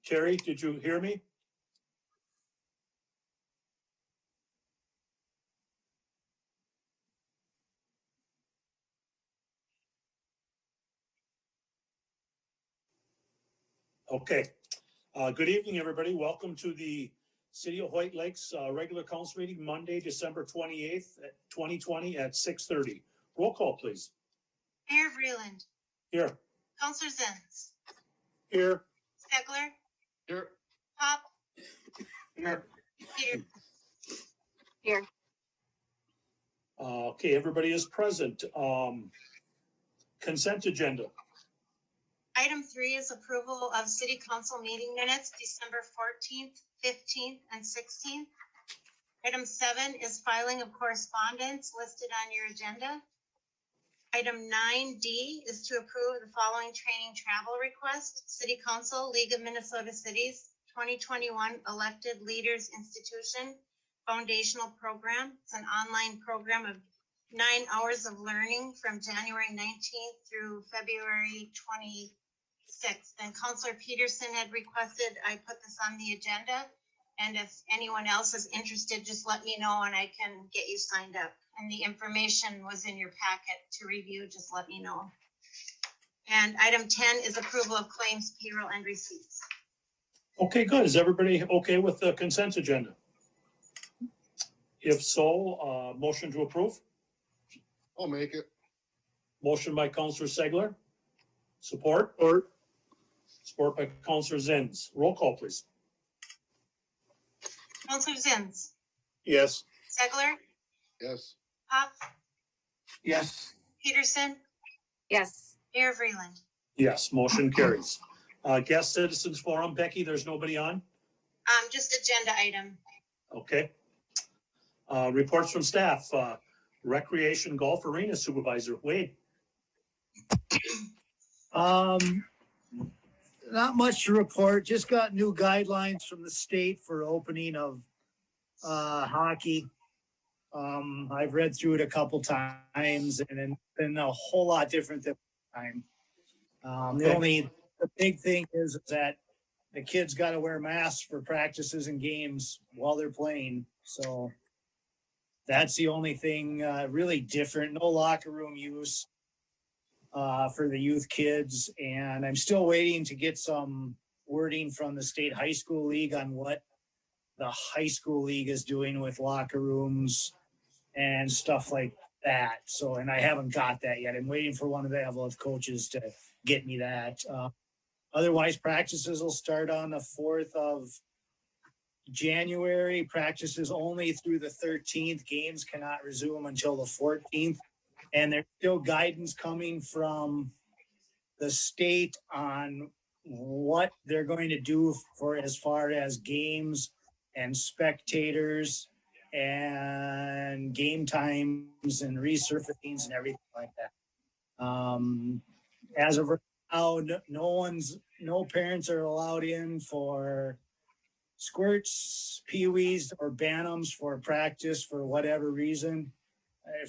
Terry, did you hear me? Okay. Good evening, everybody. Welcome to the City of Hoyt Lakes regular council meeting, Monday, December 28th, 2020 at 6:30. Roll call, please. Mayor Vreeland. Here. Councilor Zins. Here. Stegler. Here. Pop. Here. Peter. Here. Okay, everybody is present. Consent agenda. Item 3 is approval of city council meeting minutes, December 14th, 15th, and 16th. Item 7 is filing of correspondence listed on your agenda. Item 9D is to approve the following training travel request. City Council, League of Minnesota Cities, 2021 Elected Leaders Institution Foundational Program. It's an online program of 9 hours of learning from January 19th through February 26th. And Councilor Peterson had requested I put this on the agenda. And if anyone else is interested, just let me know and I can get you signed up. And the information was in your packet to review, just let me know. And item 10 is approval of claims, payroll, and receipts. Okay, good. Is everybody okay with the consent agenda? If so, motion to approve. I'll make it. Motion by Councilor Segler. Support? Support by Councilor Zins. Roll call, please. Councilor Zins. Yes. Segler. Yes. Pop. Yes. Peterson. Yes. Mayor Vreeland. Yes, motion carries. Guest citizens forum, Becky, there's nobody on? Just agenda item. Okay. Reports from staff, recreation golf arena supervisor, Wade. Not much to report. Just got new guidelines from the state for opening of hockey. I've read through it a couple times and it's been a whole lot different than time. The big thing is that the kids got to wear masks for practices and games while they're playing. So that's the only thing really different. No locker room use for the youth kids. And I'm still waiting to get some wording from the state high school league on what the high school league is doing with locker rooms and stuff like that. So, and I haven't got that yet. I'm waiting for one of the Evelyn coaches to get me that. Otherwise, practices will start on the 4th of January. Practices only through the 13th. Games cannot resume until the 14th. And there's still guidance coming from the state on what they're going to do for as far as games and spectators and game times and resurfacings and everything like that. As of right now, no parents are allowed in for squirts, peewees, or bantams for practice for whatever reason,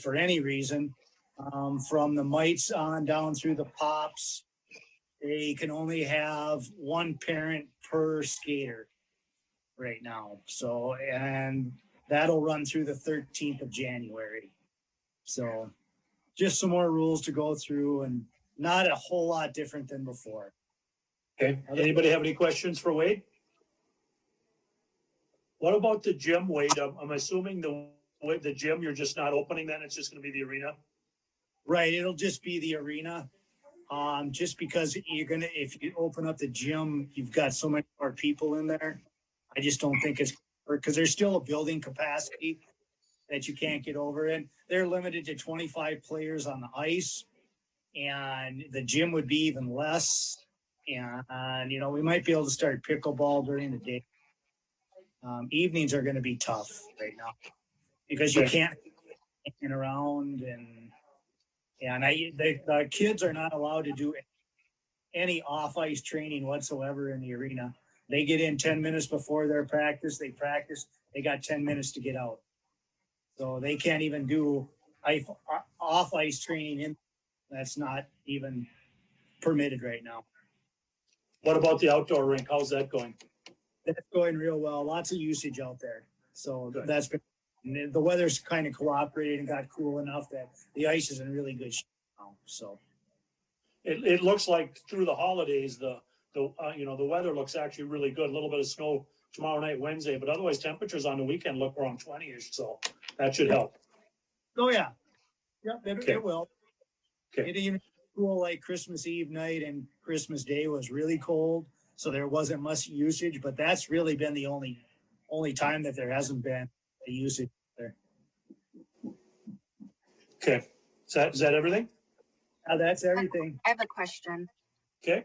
for any reason. From the mites on down through the pops, they can only have one parent per skater right now. So, and that'll run through the 13th of January. So just some more rules to go through and not a whole lot different than before. Okay. Anybody have any questions for Wade? What about the gym, Wade? I'm assuming the gym, you're just not opening then, it's just going to be the arena? Right. It'll just be the arena. Just because if you open up the gym, you've got so many more people in there. I just don't think it's because there's still a building capacity that you can't get over in. They're limited to 25 players on the ice, and the gym would be even less. And we might be able to start pickleball during the day. Evenings are going to be tough right now because you can't get around the kids are not allowed to do any off-ice training whatsoever in the arena. They get in 10 minutes before their practice. They practice. They got 10 minutes to get out. So they can't even do off-ice training. That's not even permitted right now. What about the outdoor rink? How's that going? That's going real well. Lots of usage out there. So Good. that's been, and the weather's kind of cooperated and got cool enough that the ice is in really good shape now. So It looks like through the holidays, the weather looks actually really good. A little bit of snow tomorrow night, Wednesday, but otherwise temperatures on the weekend look around 20-ish, so that should help. oh yeah, yep, Okay. it will. Okay. It even cool like Christmas Eve night and Christmas Day was really cold, so there wasn't much usage. But that's really been the only time that there hasn't been a usage there. Okay, is that everything? That's everything. I have a question. Okay.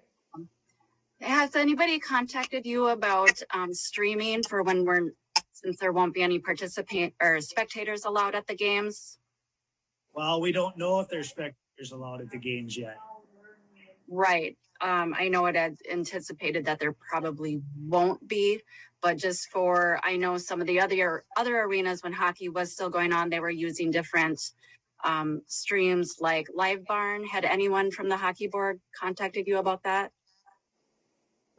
Has anybody contacted you about streaming for since there won't be any participant or spectators allowed at the games? Well, we don't know if there's spectators allowed at the games yet. Right. I know it had anticipated that there probably won't be, but I know some of the other arenas when hockey was still going on, they were using different streams like Live Barn. Had anyone from the hockey board contacted you about that?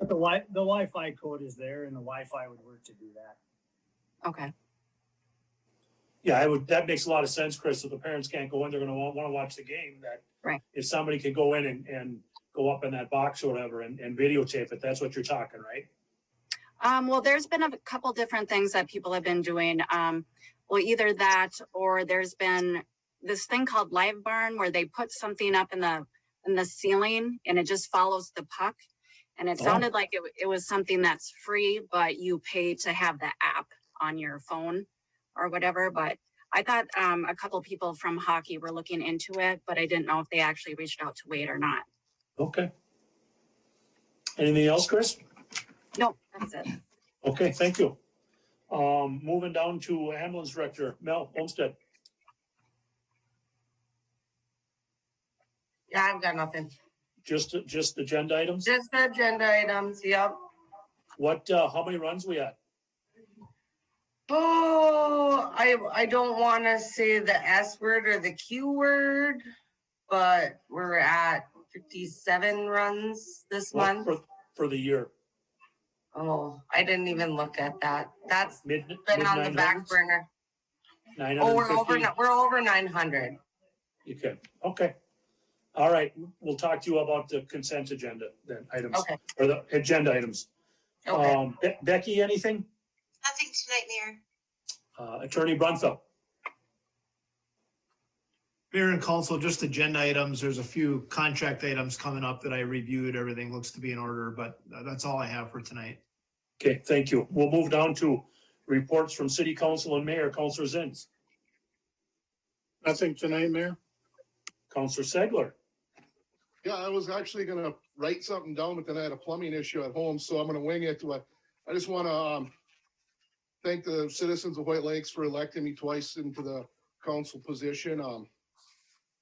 But the Wi-Fi code is there, and the Wi-Fi would work to do that. Okay. Yeah, that makes a lot of sense, Chris. If the parents can't go in, they're going to want to watch the game. That right. If somebody can go in and go up in that box or whatever and videotape it, that's what you're talking, right? Well, there's been a couple different things that people have been doing. Well, either that or there's been this thing called Live Barn where they put something up in the ceiling and it just follows the puck. And it sounded like it was something that's free, but you pay to have the app on your phone or whatever. But I thought a couple people from hockey were looking into it, but I didn't know if they actually reached out to Wade or not. Okay. Anything else, Chris? No, that's it. Okay, thank you. Moving down to ambulance director, Mel Olmsted. Yeah, I've got nothing. Just agenda items? Just the agenda items, yep. How many runs we at? Oh, I don't want to say the S word or the Q word, but we're at 57 runs this month. For the year? Oh, I didn't even look at that. That's Mid been on the back burner. 950? We're over 900. Okay. All right, we'll talk to you about the consent agenda then, items. Okay. Or the agenda items. Okay. Becky, anything? Nothing tonight, Mayor. Attorney Brunfeld. Mayor and council, just agenda items. There's a few contract items coming up that I reviewed. Everything looks to be in order, but that's all I have for tonight. Okay, thank you. We'll move down to reports from city council and mayor. Councilor Zins. Nothing tonight, Mayor? Councilor Segler. Yeah, I was actually gonna write something down, but then I had a plumbing issue at home, so I'm gonna wing it. I just wanna thank the citizens of White Lakes for electing me twice into the council position.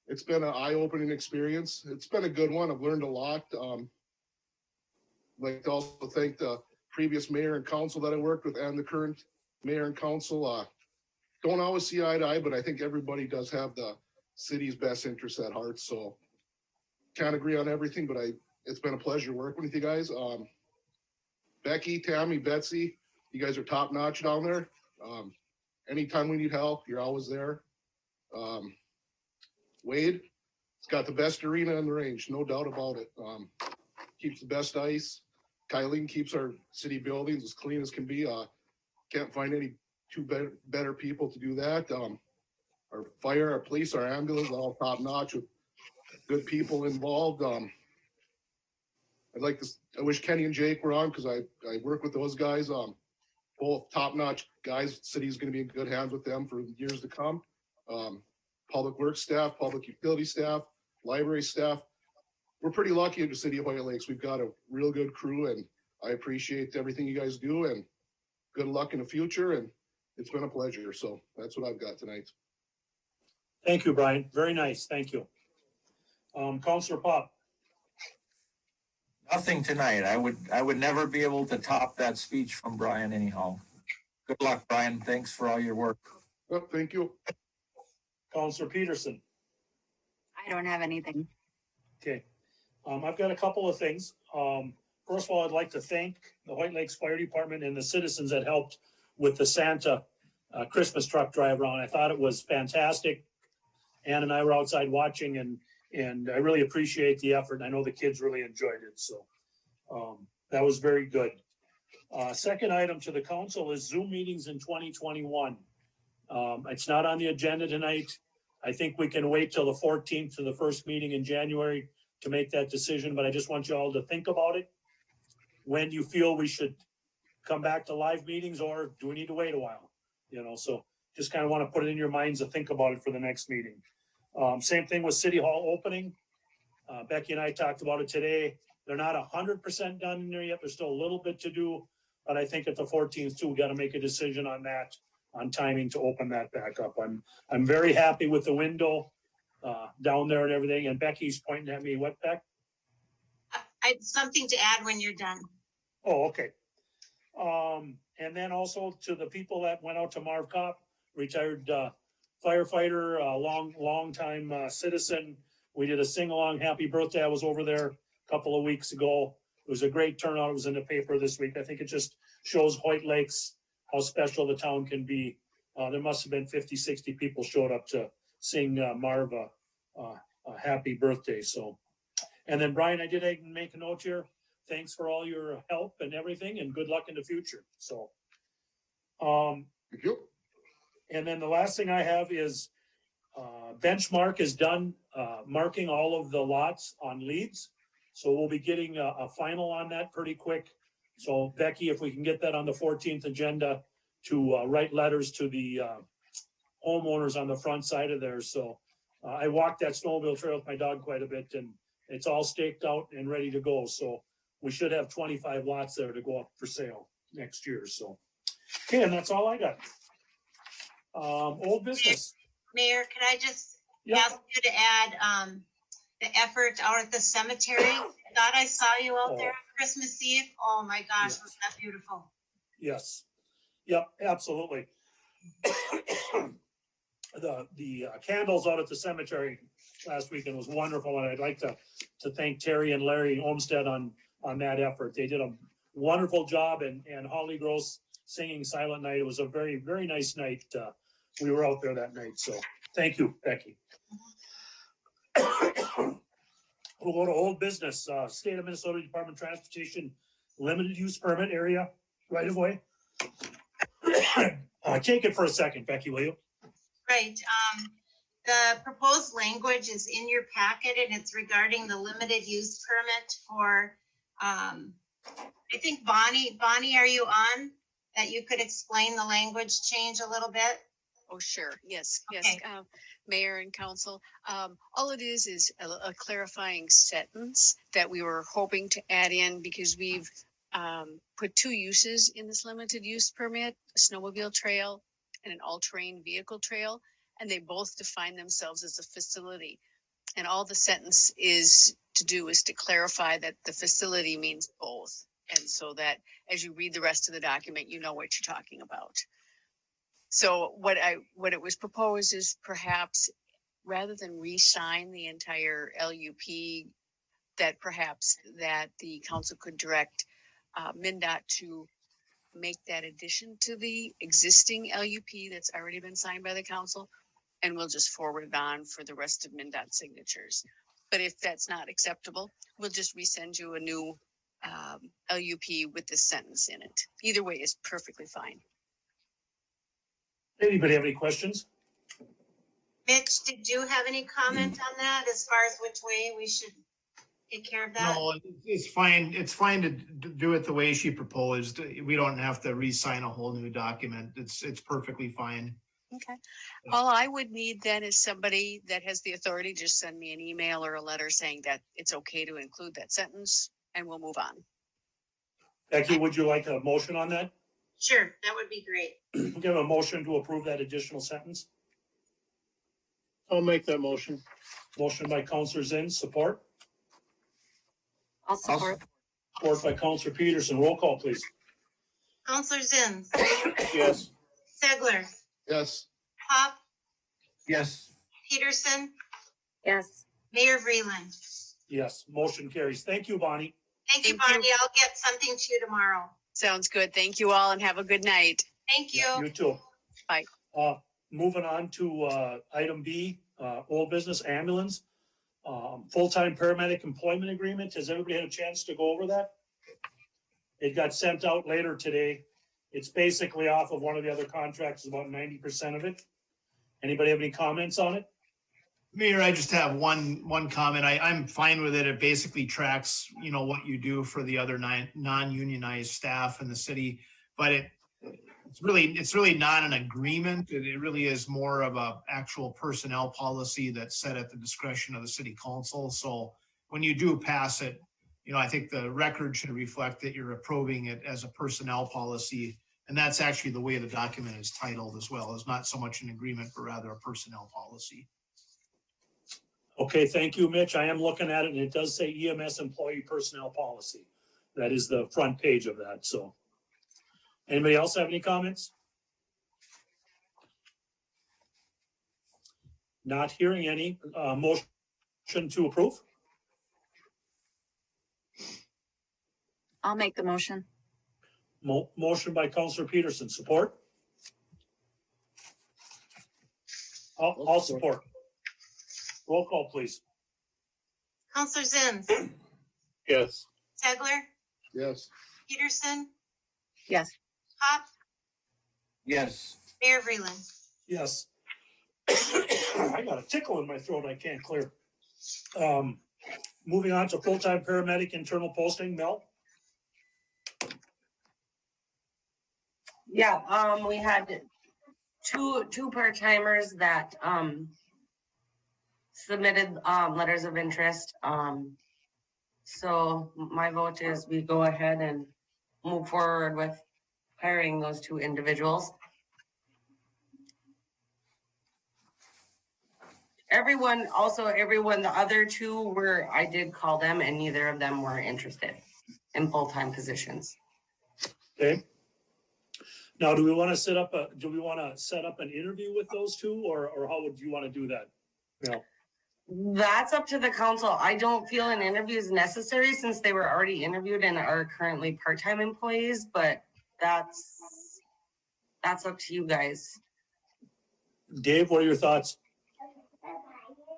It's been an eye-opening experience. It's been a good one. I've learned a lot. I'd like to also thank the previous mayor and council that I worked with and the current mayor and council. Don't always see eye to eye, but I think everybody does have the city's best interests at heart. So can't agree on everything, but it's been a pleasure working with you guys. Becky, Tammy, Betsy, you guys are top notch down there. Anytime we need help, you're always there. Wade, it's got the best arena in the range, no doubt about it. Keeps the best ice. Kylene keeps our city buildings as clean as can be. Can't find any better people to do that. Our fire, our police, our ambulance, all top notch with good people involved. I wish Kenny and Jake were on because I work with those guys. Both top notch guys. City's going to be in good hands with them for years to come. Public works staff, public utility staff, library staff. We're pretty lucky in the city of Hoyt Lakes. We've got a real good crew, and I appreciate everything you guys do, and good luck in the future. And it's been a pleasure. So that's what I've got tonight. Thank you, Brian. Very nice. Thank you. Councilor Pop. Nothing tonight. I would never be able to top that speech from Brian anyhow. Good luck, Brian. Thanks for all your work. Well, thank you. Councilor Peterson. I don't have anything. Okay. I've got a couple of things. first of all, I'd like to thank the Hoyt Lakes Fire Department and the citizens that helped with the Santa Christmas truck drive around. I thought it was fantastic. Ann and I were outside watching, and I really appreciate the effort. I know the kids really enjoyed it, so that was very good. Second item to the council is Zoom meetings in 2021. It's not on the agenda tonight. I think we can wait till the 14th to the first meeting in January to make that decision, but I just want you all to think about it. When you feel we should come back to live meetings, or do we need to wait a while? You know, so just kind of want to put it in your minds to think about it for the next meeting. Same thing with City Hall opening. Becky and I talked about it today. They're not 100% done in there yet. There's still a little bit to do, but I think at the 14th too, we got to make a decision on that, on timing to open that back up. I'm very happy with the window down there and everything. And Becky's pointing at me. What, Beck? I have something to add when you're done. Oh, okay. And then also to the people that went out to Marv Kopp, retired firefighter, long time citizen. We did a sing-along happy birthday. I was over there a couple of weeks ago. It was a great turnout. It was in the paper this week. I think it just shows Hoyt Lakes, how special the town can be. There must have been 50, 60 people showed up to sing Marv a happy birthday. So, and then Brian, I did make a note here. Thanks for all your help and everything, and good luck in the future. So, Thank you. and then the last thing I have is Benchmark is done marking all of the lots on leads. So we'll be getting a final on that pretty quick. So Becky, if we can get that on the 14th agenda to write letters to the homeowners on the front side of there. So I walked that snowmobile trail with my dog quite a bit, and it's all staked out and ready to go. So we should have 25 lots there to go up for sale next year. So, okay, and that's all I got. Old business. Mayor, could I just Yeah. ask you to add the effort out at the cemetery? I thought I saw you out there on Christmas Eve. Oh my gosh, Yes. was that beautiful? Yes. Yep, absolutely. The candles out at the cemetery last weekend was wonderful, and I'd like to thank Terry and Larry Olmsted on that effort. They did a wonderful job, and Holly Gross singing Silent Night. It was a very, very nice night. We were out there that night, so thank you, Becky. We'll go to old business, State of Minnesota Department of Transportation limited use permit area right away. Take it for a second, Becky, will you? Right, the proposed language is in your packet, and it's regarding the limited use permit for, I think Bonnie, are you on? That you could explain the language change a little bit? Oh, sure. Yes, Okay. yes. Mayor and council, all it is a clarifying sentence that we were hoping to add in because we've put two uses in this limited use permit, a snowmobile trail and an all-terrain vehicle trail, and they both define themselves as a facility. And all the sentence is to clarify that the facility means both. And so that as you read the rest of the document, you know what you're talking about. So what it was proposed is perhaps rather than re-sign the entire LUP, that perhaps that the council could direct MnDOT to make that addition to the existing LUP that's already been signed by the council, and we'll just forward it on for the rest of MnDOT signatures. But if that's not acceptable, we'll just resend you a new LUP with this sentence in it. Either way is perfectly fine. Anybody have any questions? Mitch, did you have any comment on that as far as which way we should take care of that? No, it's fine. It's fine to do it the way she proposed. We don't have to re-sign a whole new document. It's perfectly fine. Okay. All I would need then is somebody that has the authority to just send me an email or a letter saying that it's okay to include that sentence, and we'll move on. Becky, would you like a motion on that? Sure, that would be great. We have a motion to approve that additional sentence. I'll make that motion. Motion by Counselor Zinn, support. I'll support. Support by Counselor Peterson. Roll call, please. Counselor Zins, Yes. Segler, Yes. Pop, Yes. Peterson, Yes. Mayor Vreeland. Yes, motion carries. Thank you, Bonnie. Thank you, Thank you. Bonnie. I'll get something to you tomorrow. Sounds good. Thank you all and have a good night. Thank you. You too. Bye. Moving on to, item B, old business ambulance. Full-time paramedic employment agreement. Has everybody had a chance to go over that? It got sent out later today. It's basically off of one of the other contracts, about 90% of it. Anybody have any comments on it? Mayor, I just have one comment. I'm fine with it. It basically tracks, what you do for the other non-unionized staff in the city. But it's really not an agreement. It really is more of a actual personnel policy that's set at the discretion of the city council. So when you do pass it, I think the record should reflect that you're approving it as a personnel policy. And that's actually the way the document is titled as well. It's not so much an agreement, but rather a personnel policy. Okay, thank you, Mitch. I am looking at it and it does say EMS employee personnel policy. That is the front page of that, so. Anybody else have any comments? Not hearing any. Motion to approve? I'll make the motion. Motion by Counselor Peterson, support? I'll support. Roll call, please. Counselor Zins, Yes. Segler, Yes. Peterson, Yes. Pop, Yes. Mayor Vreeland. Yes. I got a tickle in my throat I can't clear. Moving on to full-time paramedic internal posting, Mel? Yeah, we had two part-timers that, submitted, letters of interest. So my vote is we go ahead and move forward with hiring those two individuals. Everyone, the other two I did call them and neither of them were interested in full-time positions. Okay. Now, do we want to set up an interview with those two or how would you want to do that? Mel? That's up to the council. I don't feel an interview is necessary since they were already interviewed and are currently part-time employees, but that's up to you guys. Dave, what are your thoughts?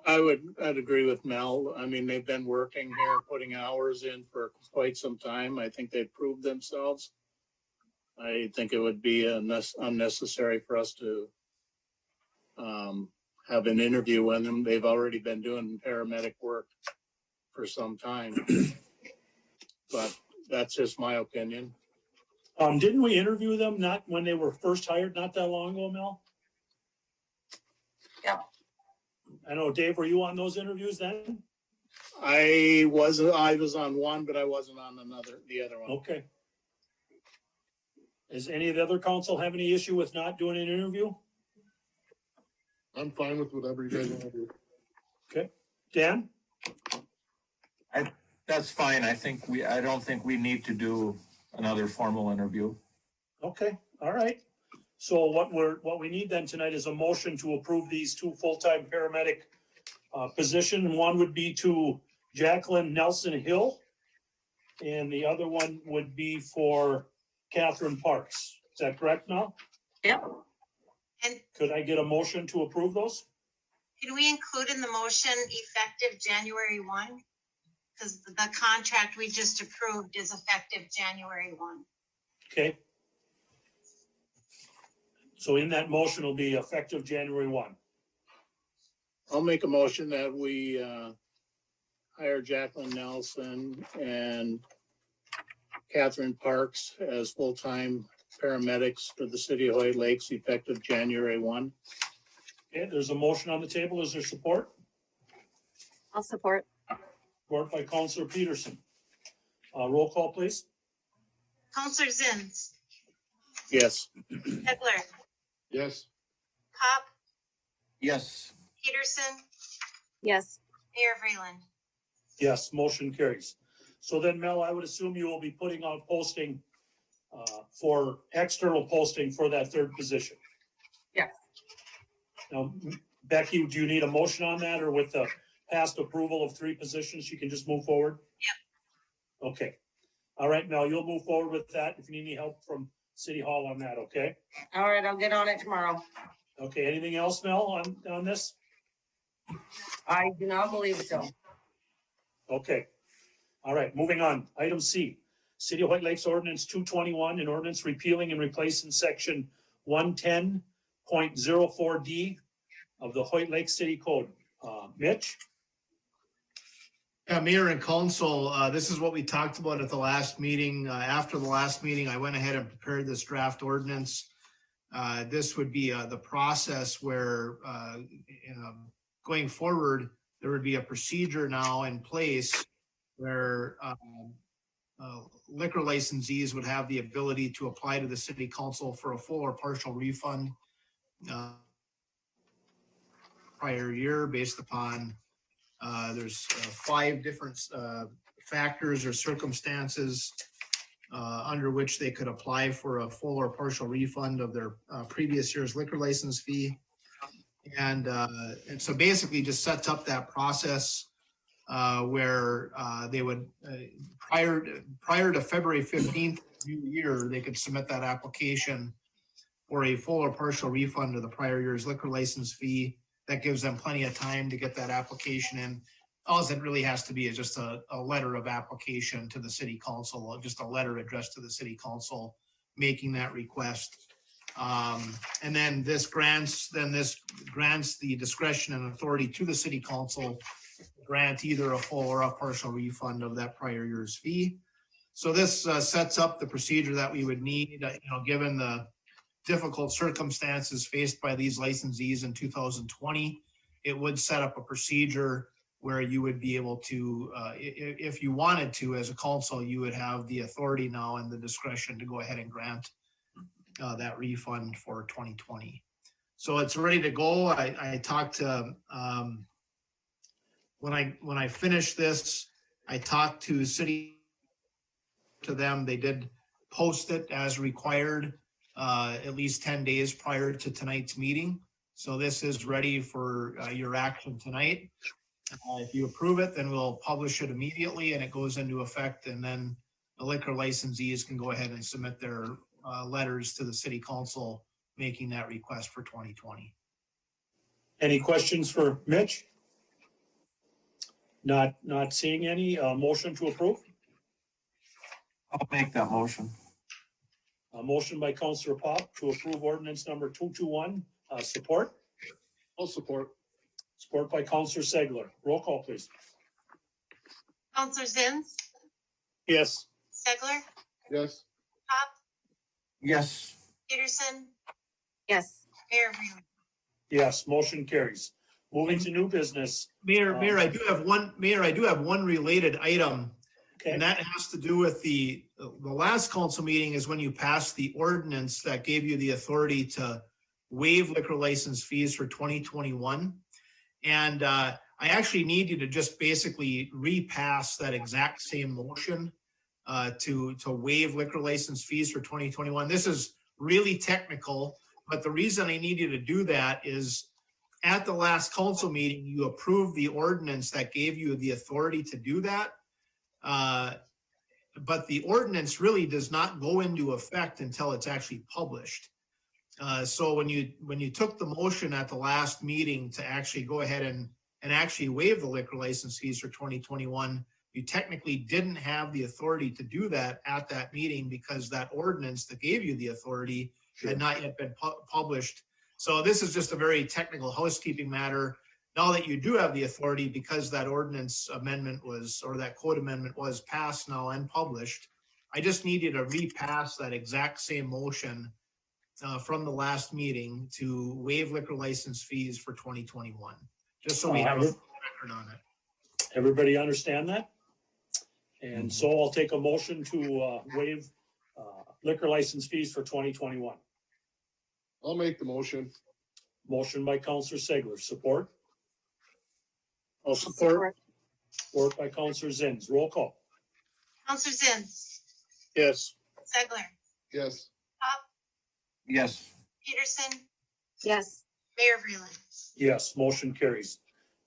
I'd agree with Mel. I mean, they've been working here, putting hours in for quite some time. I think they've proved themselves. I think it would be unnecessary for us to have an interview with them. They've already been doing paramedic work for some time. But that's just my opinion. Didn't we interview them not when they were first hired, not that long ago, Mel? Yeah. I know, Dave, were you on those interviews then? I was on one, but I wasn't on the other one. Okay. Does any of the other council have any issue with not doing an interview? I'm fine with whatever you guys want to do. Okay. Dan? That's fine. I don't think we need to do another formal interview. Okay, all right. So what we need then tonight is a motion to approve these two full-time paramedic position. And one would be to Jacqueline Nelson Hill. And the other one would be for Catherine Parks. Is that correct now? Yep. And Could I get a motion to approve those? can we include in the motion effective January 1? Because the contract we just approved is effective January 1. Okay. So in that motion will be effective January 1. I'll make a motion that we hire Jacqueline Nelson and Catherine Parks as full-time paramedics for the city of Hoyt Lakes effective January 1. Okay, there's a motion on the table. Is there support? I'll support. Support by Councilor Peterson. Roll call, please. Counselor Zins, Yes. Segler, Yes. Pop, Yes. Peterson, Yes. Mayor Vreeland. Yes, motion carries. So then, Mel, I would assume you will be putting out posting for external posting for that third position. Yes. Now, Becky, do you need a motion on that or with the past approval of 3 positions, you can just move forward? Okay. All right, Mel, you'll move forward with that if you need any help from City Hall on that, okay? All right, I'll get on it tomorrow. Okay, anything else, Mel, on this? I do not believe so. Okay. All right, moving on. Item C, City of White Lakes Ordinance 221, an ordinance repealing and replacing section 110.04D of the Hoyt Lake City Code. Mitch? Yeah, Mayor and Council, this is what we talked about at the last meeting. After the last meeting, I went ahead and prepared this draft ordinance. This would be the process where going forward, there would be a procedure now in place where liquor licensees would have the ability to apply to the city council for a full or partial refund prior year based upon there's 5 different factors or circumstances under which they could apply for a full or partial refund of their previous year's liquor license fee. And so basically just sets up that process where they would, prior to February 15th new year, they could submit that application for a full or partial refund of the prior year's liquor license fee. That gives them plenty of time to get that application in. All it really has to be is just a letter of application to the city council, just a letter addressed to the city council making that request. And then this grants the discretion and authority to the city council to grant either a full or a partial refund of that prior year's fee. So this sets up the procedure that we would need, given the difficult circumstances faced by these licensees in 2020. It would set up a procedure where you would be able to, if you wanted to, as a council, you would have the authority now and the discretion to go ahead and grant that refund for 2020. So it's ready to go. I talked to, when I finished this, I talked to them. They did post it as required at least 10 days prior to tonight's meeting. So this is ready for your action tonight. If you approve it, then we'll publish it immediately and it goes into effect. And then the liquor licensees can go ahead and submit their letters to the city council making that request for 2020. Any questions for Mitch? Not seeing any. Motion to approve? I'll make that motion. A motion by Councillor Pop to approve ordinance number 221. Support? I'll support. Support by Councillor Segler. Roll call, please. Counselor Zins, Yes. Segler, Yes. Pop, Yes. Peterson, Yes. Mayor Breland. Yes, motion carries. Moving to new business. Mayor, I do have one related item. Okay. And that has to do with the last council meeting is when you passed the ordinance that gave you the authority to waive liquor license fees for 2021. And I actually need you to just basically repass that exact same motion to waive liquor license fees for 2021. This is really technical, but the reason I need you to do that is at the last council meeting, you approved the ordinance that gave you the authority to do that. But the ordinance really does not go into effect until it's actually published. So when you took the motion at the last meeting to actually go ahead and actually waive the liquor license fees for 2021, you technically didn't have the authority to do that at that meeting because that ordinance that gave you the authority had not yet been published. So this is just a very technical housekeeping matter. Now that you do have the authority, because that ordinance amendment or that code amendment was passed now and published, I just need you to repass that exact same motion from the last meeting to waive liquor license fees for 2021, just so we have a record on it. Everybody understand that? And so I'll take a motion to waive liquor license fees for 2021. I'll make the motion. Motion by Councillor Segler. Support? I'll support. Support by Councillor Zins. Roll call. Counselor Zins, Yes. Segler, Yes. Pop, Yes. Peterson, Yes. Mayor Breland. Yes, motion carries.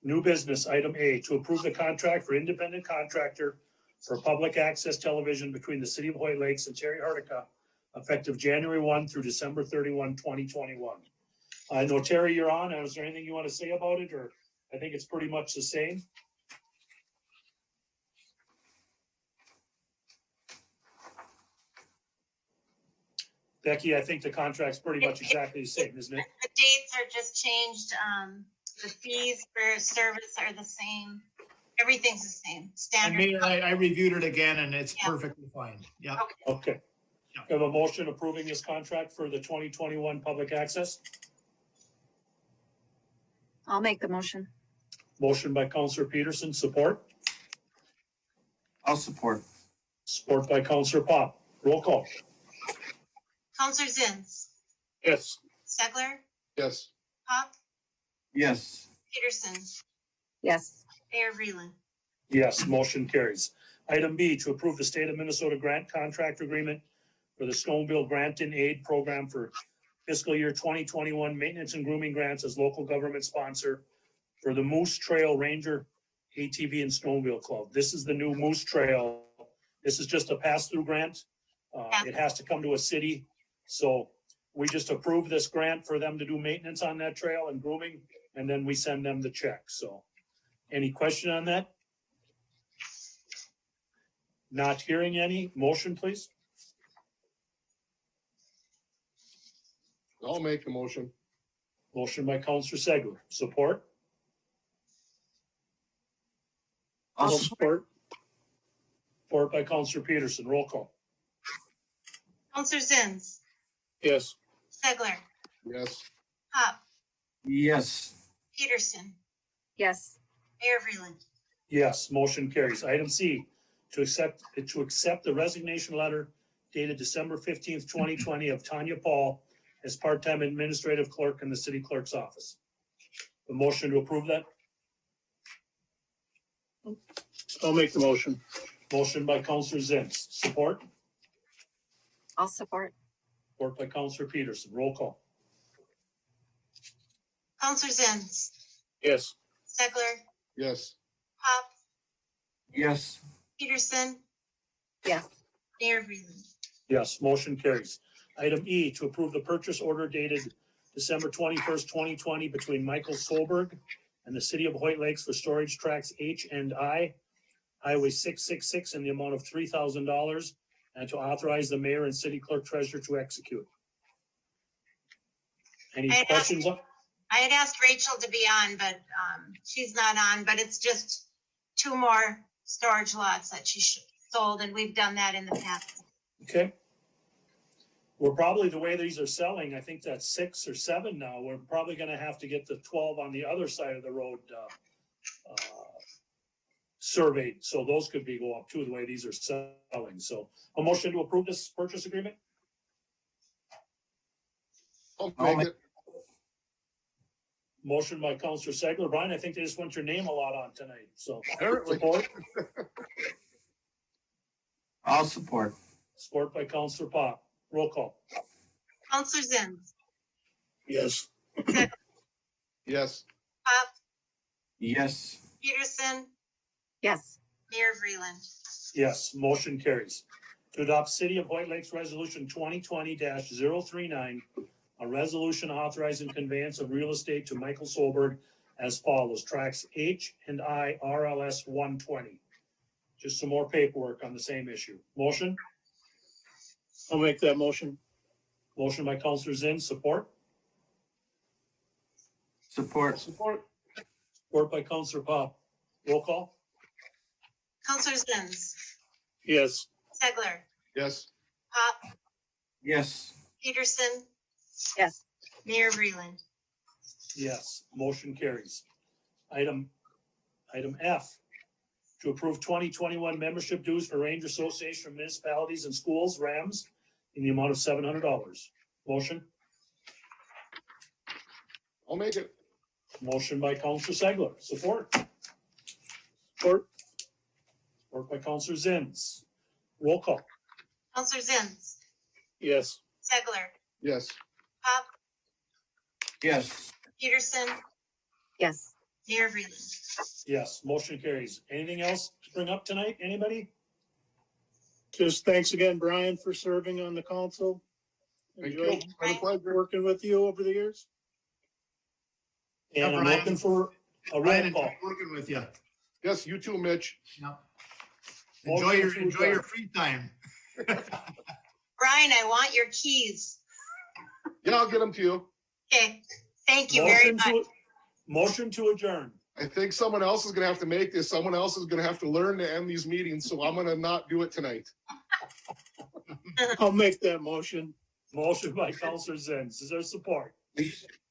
New business, item A, to approve the contract for independent contractor for public access television between the city of Hoyt Lakes and Terry Hardica, effective January 1 through December 31, 2021. I know, Terry, you're on. Is there anything you want to say about it, or I think it's pretty much the same? Becky, I think the contract's pretty much exactly the same, isn't it? The dates are just changed. The fees for service are the same. Everything's the same, And standard. Mayor, I reviewed it again and it's Yeah. perfectly fine. Yeah. Okay. Yeah. We have a motion approving this contract for the 2021 public access. I'll make the motion. Motion by Counselor Peterson, support. I'll support. Support by Counselor Pop. Roll call. Counselor Zins, Yes. Segler, Yes. Pop, Yes. Peterson, Yes. Mayor Reland. Yes, motion carries. Item B, to approve the state of Minnesota grant contract agreement for the Snowmobile Grant and Aid Program for fiscal year 2021 maintenance and grooming grants as local government sponsor for the Moose Trail Ranger ATV and Snowmobile Club. This is the new Moose Trail. This is just a pass-through grant. It has to come to a city. So we just approve this grant for them to do maintenance on that trail and grooming, and then we send them the check. So any question on that? Not hearing any. Motion, please. I'll make the motion. Motion by Counselor Segler. Support. I'll support. Support by Counselor Peterson. Roll call. Counselor Zins, Yes. Segler, Yes. Pop, Yes. Peterson, Yes. Mayor Reland. Yes, motion carries. Item C, to accept the resignation letter dated December 15th, 2020 of Tanya Paul as part-time administrative clerk in the city clerk's office. The motion to approve that. I'll make the motion. Motion by Counselor Zins. Support. I'll support. Support by Counselor Peterson. Roll call. Counselor Zins, Yes. Segler, Yes. Pop, Yes. Peterson, Yes. Mayor Reland. Yes, motion carries. Item E, to approve the purchase order dated December 21st, 2020 between Michael Solberg and the city of Hoyt Lakes for storage tracks H and I, Highway 666 in the amount of $3,000, and to authorize the mayor and city clerk treasurer to execute. Any I have- questions? I had asked Rachel to be on, but she's not on, but it's just 2 more storage lots that she sold, and we've done that in the past. Okay. We're probably, the way these are selling, I think that's 6 or 7 now. We're probably gonna have to get the 12 on the other side of the road surveyed, so those could go up too, the way these are selling. So a motion to approve this purchase agreement? I'll I'll make make- it. Motion by Counselor Segler. Brian, I think they just want your name a lot on tonight, so. Apparently. Support. I'll support. Support by Counselor Pop. Roll call. Counselor Zins, Yes. Yes. Pop, Yes. Peterson, Yes. Mayor Reland. Yes, motion carries. To adopt City of Hoyt Lakes Resolution 2020-039, a resolution authorizing conveyance of real estate to Michael Solberg as follows: tracks H and I RLS 120. Just some more paperwork on the same issue. Motion? I'll make that motion. Motion by Counselor Zinn. Support? Support. Support. Support by Counselor Pop. Roll call? Counselor Zins, Yes. Segler, Yes. Pop, Yes. Peterson, Yes. Mayor Reland. Yes, motion carries. Item F, to approve 2021 membership dues for Ranger Association of Municipalities and Schools, RAMS, in the amount of $700. Motion? I'll make it. Motion by Counselor Segler. Support? Support. Support by Counselor Zins. Roll call? Counselor Zins, Yes. Segler, Yes. Pop, Yes. Peterson, Yes. Mayor Reland. Yes, motion carries. Anything else to bring up tonight? Anybody? Just thanks again, Brian, for serving on the council. Thank you. Enjoyed It's been a pleasure. working with you over the years. Yeah, And I'm Brian. looking for a Brian, roll call. enjoy working with you. Yes, you too, Mitch. Yep. Motion to Enjoy your adjourn. free time. Brian, I want your keys. Yeah, I'll get them to you. Okay, thank you very Motion much. to, motion to adjourn. I think someone else is gonna have to make this. Someone else is gonna have to learn to end these meetings, so I'm gonna not do it tonight. I'll make that motion. Motion by Counselor Zins. Is there support?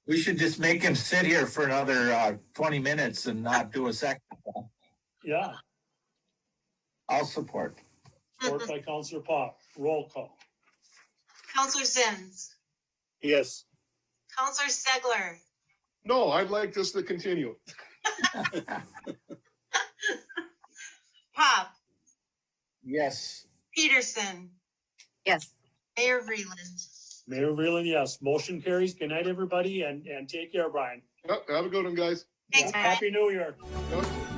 We should just make him sit here for another 20 minutes and not do a second. Yeah, I'll support. support by Counselor Pop. Roll call. Counselor Zins, Yes. Counselor Stegler, No, I'd like this to continue. Pop, Yes. Peterson, Yes. Mayor Vreeland. Mayor Reeland, yes. Motion carries. Good night, everybody, and take care, Brian. Yep, have a good one, guys. Thanks, Yeah, Brian. Happy New Year. Yep.